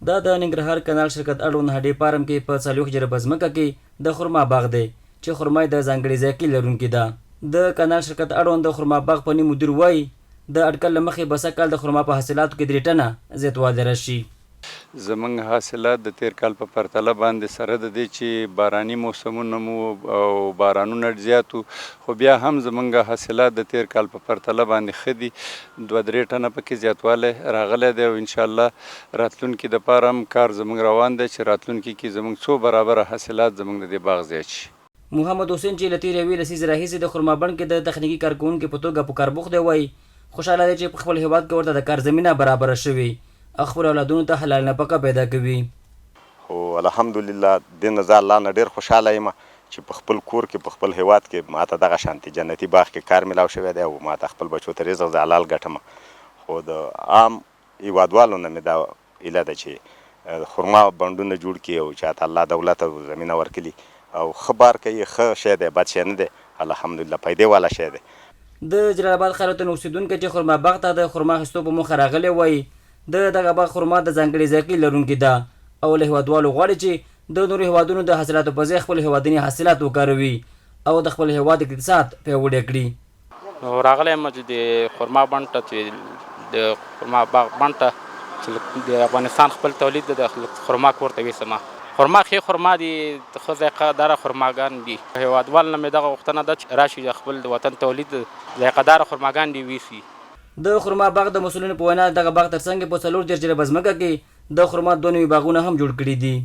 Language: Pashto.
دا د ننګرهار کانال شرکت اړوند هډې فارم کې په 40 جربه ځمکه کې د خرما باغ دی چې خرما د ځانګړي ذایقې لرونکې ده. د کانال شرکت اړوند د خرما باغ په مدیر وایي د اټکل له مخې به سږ کال د خرما په حاصلاتو کې 3 ټنه زیاتوالی راشي. زمونږ حاصلات د تیر کال په پرتله باندې سره د دې چې باراني موسمونه مو او بارانونه زیات وو، خو بیا هم زمونږ حاصلات د تیر کال په پرتله باندې ښه دي. 2-3 ټنه پکې زیاتوالی راغلی دی او انشاءالله راتلونکي دپاره هم کار زمونږ روان دی چې راتلونکي کې زمونږ څو برابره حاصلات زمونږ د دې باغ زیات شي. محمد حسین چې له تېرې یوې لسیزې راهیسې د خرما بڼ کې د تخنیکي کارکوونکي په توګه په کار بوخت دی وایي خوشحاله دی چې په خپل هېواد کې ورته د کار زمینه برابره شوې او خپل اولادونو ته حلال نفقه پیدا کوي. خو الحمدلله دې نه زه الله نه ډېر خوشحاله یم چې په خپل کور کې په خپل هېواد کې ماته دغه شانتي جنتي باغ کې کار میلاو شوی دی او ماته خپل بچو ته رزق د حلال ګټم. خو د عام هېوادوالو نه مې دا هیله ده چې خرما بڼډونه جوړ کړي او چاته الله دولت او زمینه ورکړي او ښه بار کوي، ښه شی دی، بد شی نه دی، الحمدلله پیدې والا شی دی. د جلال آباد ښار وطن اوسېدونکی چې خرما باغ ته د خرما اخیستو په موخه راغلی وایي د دغه باغ خرما د ځانګړې ذایقې لرونکې ده او له هېوادوالو غواړي چې د نورو هېوادونو د حاصلاتو په ځای خپل هېوادني حاصلات وکاروي او د خپل هېواد اقتصاد پیاوړی کړي. نو راغلی یم چې د خرما بڼ ته چې د خرما باغ بڼ ته چې د افغانستان خپل تولید د خرما کور ته ویسم. خرما ښې خرما دي، ښه ذایقه داره خرماګان دي. هېوادوال نه مې دغه غوښتنه ده چې راشي د خپل د وطن تولید ذایقه داره خرماګان دې ویسي. د خرما باغ د مسؤلینو په وینا دغه باغ ترڅنګ په 40 جربه ځمکه کې د خرما 2 نوي باغونه هم جوړ کړي دي.